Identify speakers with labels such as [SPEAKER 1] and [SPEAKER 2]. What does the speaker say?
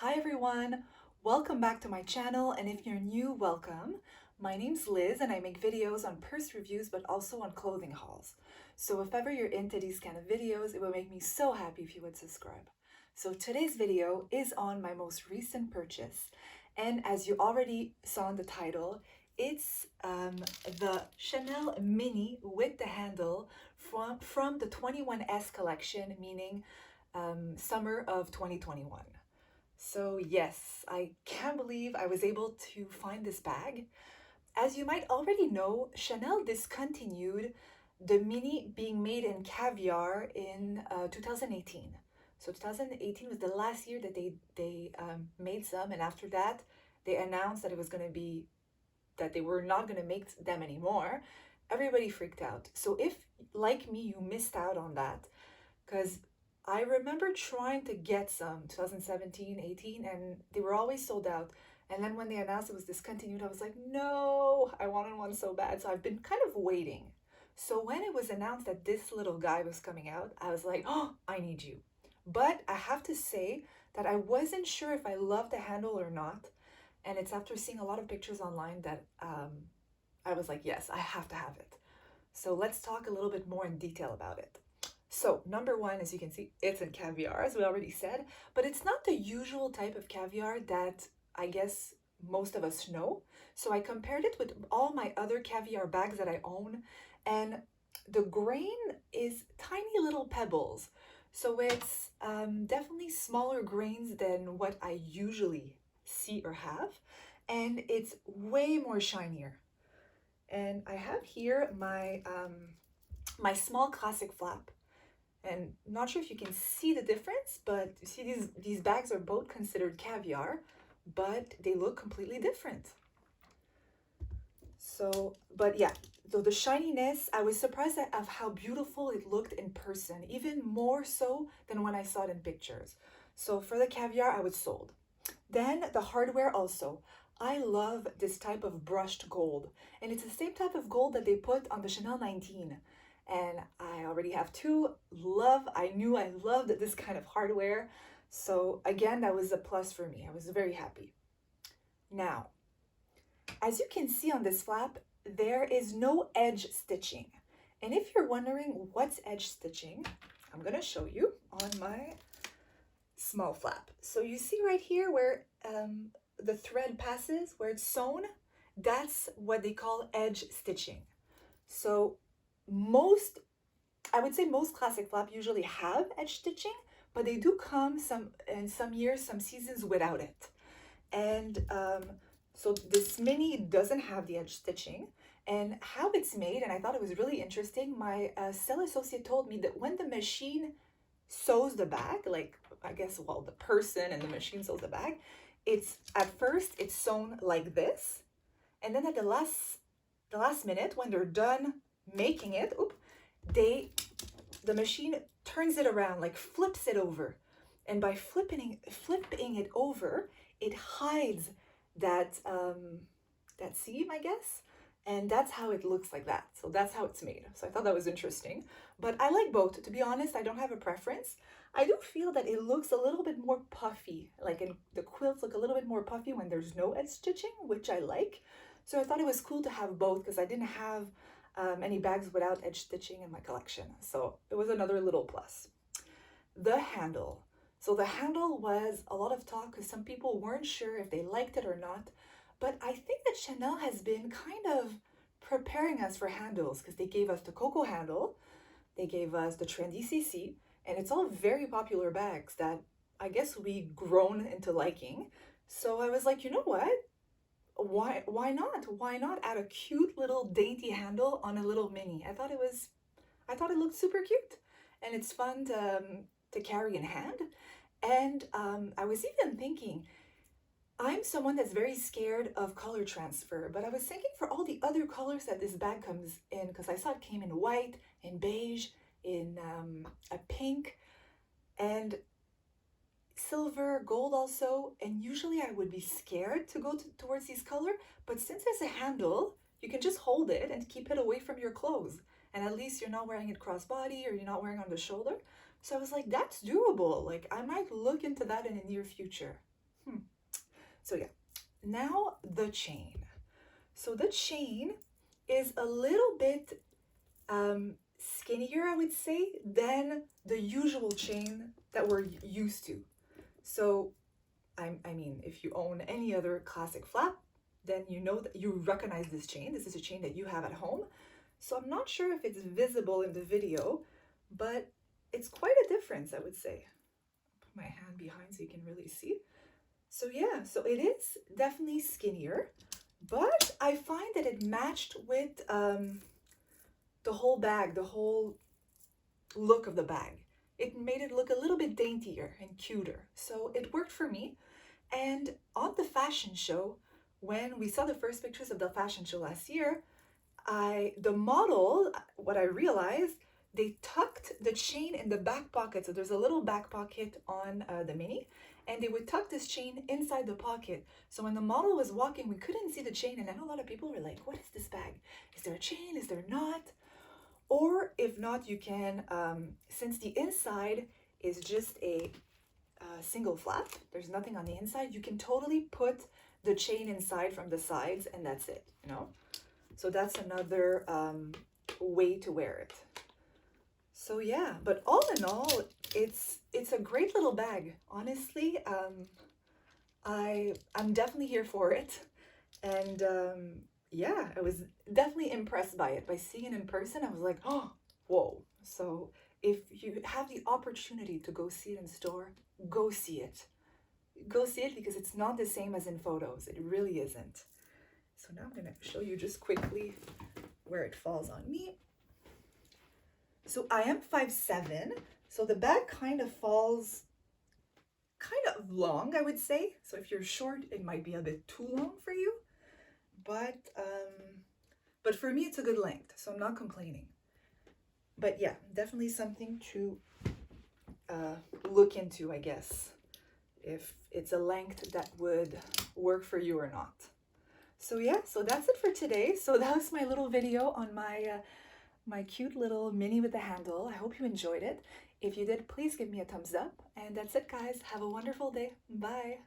[SPEAKER 1] Hi everyone, welcome back to my channel, and if you're new, welcome. My name's Liz and I make videos on purse reviews but also on clothing hauls. So if ever you're into these kind of videos, it would make me so happy if you would subscribe. So today's video is on my most recent purchase, and as you already saw in the title, it's the Chanel Mini with the handle from the 21S collection, meaning summer of 2021. So yes, I can't believe I was able to find this bag. As you might already know, Chanel discontinued the mini being made in caviar in 2018. So 2018 was the last year that they made some, and after that, they announced that it was going to be that they were not going to make them anymore. Everybody freaked out. So if, like me, you missed out on that, because I remember trying to get some 2017, 18, and they were always sold out. And then when they announced it was discontinued, I was like, no, I wanted one so bad. So I've been kind of waiting. So when it was announced that this little guy was coming out, I was like, oh, I need you. But I have to say that I wasn't sure if I loved the handle or not. And it's after seeing a lot of pictures online that I was like, yes, I have to have it. So let's talk a little bit more in detail about it. So number one, as you can see, it's in caviar, as we already said, but it's not the usual type of caviar that I guess most of us know. So I compared it with all my other caviar bags that I own, and the grain is tiny little pebbles. So it's definitely smaller grains than what I usually see or have, and it's way more shinier. And I have here my small classic flap, and not sure if you can see the difference, but you see these bags are both considered caviar, but they look completely different. So, but yeah, so the shininess, I was surprised of how beautiful it looked in person, even more so than when I saw it in pictures. So for the caviar, I was sold. Then the hardware also. I love this type of brushed gold, and it's the same type of gold that they put on the Chanel 19. And I already have two. I knew I loved this kind of hardware. So again, that was a plus for me. I was very happy. Now, as you can see on this flap, there is no edge stitching. And if you're wondering what's edge stitching, I'm gonna show you on my small flap. So you see right here where the thread passes, where it's sewn, that's what they call edge stitching. So I would say most classic flap usually have edge stitching, but they do come in some years, some seasons without it. And so this mini doesn't have the edge stitching, and how it's made, and I thought it was really interesting. My sales associate told me that when the machine sews the bag, like I guess, well, the person and the machine sews the bag, it's at first it's sewn like this, and then at the last minute when they're done making it, the machine turns it around, like flips it over, and by flipping it over, it hides that that seam, I guess, and that's how it looks like that. So that's how it's made. So I thought that was interesting. But I like both. To be honest, I don't have a preference. I do feel that it looks a little bit more puffy, like the quilts look a little bit more puffy when there's no edge stitching, which I like. So I thought it was cool to have both because I didn't have any bags without edge stitching in my collection. So it was another little plus. The handle. So the handle was a lot of talk because some people weren't sure if they liked it or not. But I think that Chanel has been kind of preparing us for handles because they gave us the Coco handle, they gave us the Trendy CC, and it's all very popular bags that I guess we grown into liking. So I was like, you know what? Why not? Why not add a cute little dainty handle on a little mini? I thought it looked super cute, and it's fun to carry in hand. And I was even thinking, I'm someone that's very scared of color transfer, but I was thinking for all the other colors that this bag comes in, because I saw it came in white, in beige, in a pink, and silver, gold also, and usually I would be scared to go towards these color, but since it's a handle, you can just hold it and keep it away from your clothes, and at least you're not wearing it crossbody or you're not wearing on the shoulder. So I was like, that's doable. Like I might look into that in the near future. So yeah, now the chain. So the chain is a little bit skinnier, I would say, than the usual chain that we're used to. So I mean, if you own any other classic flap, then you know that you recognize this chain. This is a chain that you have at home. So I'm not sure if it's visible in the video, but it's quite a difference, I would say. Put my hand behind so you can really see. So yeah, so it is definitely skinnier, but I find that it matched with the whole bag, the whole look of the bag. It made it look a little bit daintier and cuter. So it worked for me. And on the fashion show, when we saw the first pictures of the fashion show last year, the model, what I realized, they tucked the chain in the back pocket. So there's a little back pocket on the mini, and they would tuck this chain inside the pocket. So when the model was walking, we couldn't see the chain. And I know a lot of people were like, what is this bag? Is there a chain? Is there not? Or if not, you can, since the inside is just a single flap, there's nothing on the inside, you can totally put the chain inside from the sides and that's it, you know? So that's another way to wear it. So yeah, but all in all, it's a great little bag. Honestly, I'm definitely here for it. And yeah, I was definitely impressed by it. By seeing it in person, I was like, oh, whoa. So if you have the opportunity to go see it in store, go see it. Go see it because it's not the same as in photos. It really isn't. So now I'm going to show you just quickly where it falls on me. So I am 5'7", so the bag kind of falls kind of long, I would say. So if you're short, it might be a bit too long for you. But for me, it's a good length, so I'm not complaining. But yeah, definitely something to look into, I guess, if it's a length that would work for you or not. So yeah, so that's it for today. So that was my little video on my cute little mini with the handle. I hope you enjoyed it. If you did, please give me a thumbs up. And that's it, guys. Have a wonderful day. Bye.